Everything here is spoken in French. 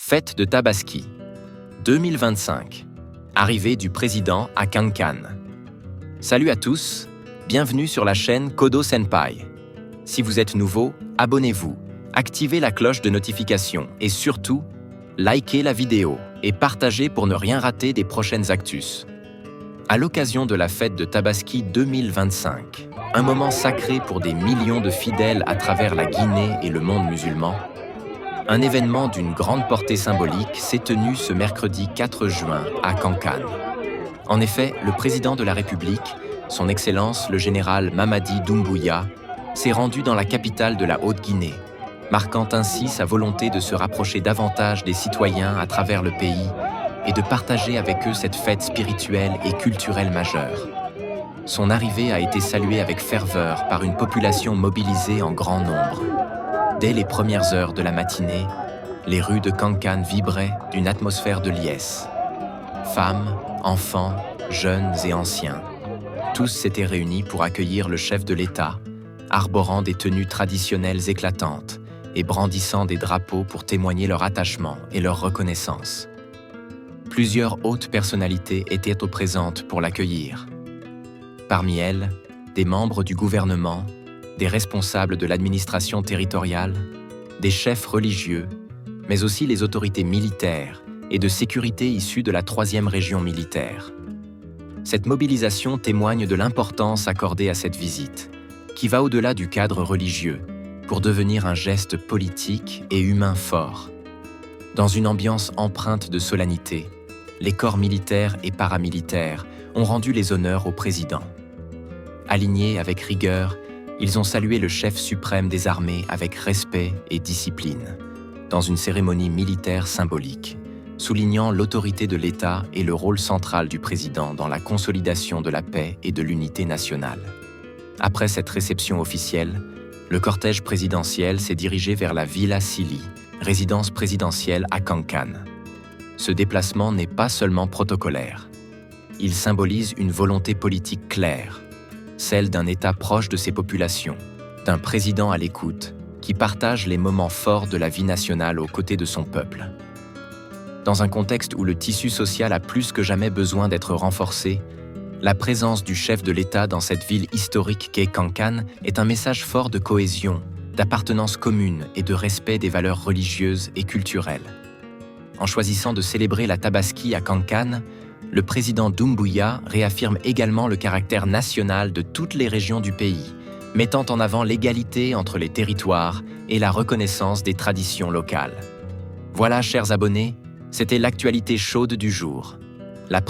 Fête de Tabaski 2025. Arrivée du président à Kankan. Salut à tous, bienvenue sur la chaîne Kodo Senpai. Si vous êtes nouveau, abonnez-vous, activez la cloche de notification et surtout, likez la vidéo et partagez pour ne rien rater des prochaines actus. À l'occasion de la fête de Tabaski 2025, un moment sacré pour des millions de fidèles à travers la Guinée et le monde musulman, un événement d'une grande portée symbolique s'est tenu ce mercredi 4 juin à Kankan. En effet, le président de la République, son Excellence le général Mamadi Doumbouya, s'est rendu dans la capitale de la Haute-Guinée, marquant ainsi sa volonté de se rapprocher davantage des citoyens à travers le pays et de partager avec eux cette fête spirituelle et culturelle majeure. Son arrivée a été saluée avec ferveur par une population mobilisée en grand nombre. Dès les premières heures de la matinée, les rues de Kankan vibraient d'une atmosphère de liesse. Femmes, enfants, jeunes et anciens, tous s'étaient réunis pour accueillir le chef de l'État, arborant des tenues traditionnelles éclatantes et brandissant des drapeaux pour témoigner leur attachement et leur reconnaissance. Plusieurs hautes personnalités étaient présentes pour l'accueillir. Parmi elles, des membres du gouvernement, des responsables de l'administration territoriale, des chefs religieux, mais aussi les autorités militaires et de sécurité issues de la 3e région militaire. Cette mobilisation témoigne de l'importance accordée à cette visite, qui va au-delà du cadre religieux, pour devenir un geste politique et humain fort. Dans une ambiance empreinte de solennité, les corps militaires et paramilitaires ont rendu les honneurs au président. Alignés avec rigueur, ils ont salué le chef suprême des armées avec respect et discipline, dans une cérémonie militaire symbolique, soulignant l'autorité de l'État et le rôle central du président dans la consolidation de la paix et de l'unité nationale. Après cette réception officielle, le cortège présidentiel s'est dirigé vers la Villa Sili, résidence présidentielle à Kankan. Ce déplacement n'est pas seulement protocolaire. Il symbolise une volonté politique claire, celle d'un État proche de ses populations, d'un président à l'écoute, qui partage les moments forts de la vie nationale aux côtés de son peuple. Dans un contexte où le tissu social a plus que jamais besoin d'être renforcé, la présence du chef de l'État dans cette ville historique qu'est Kankan est un message fort de cohésion, d'appartenance commune et de respect des valeurs religieuses et culturelles. En choisissant de célébrer la Tabaski à Kankan, le président Doumbouya réaffirme également le caractère national de toutes les régions du pays, mettant en avant l'égalité entre les territoires et la reconnaissance des traditions locales. Voilà, chers abonnés, c'était l'actualité chaude du jour. La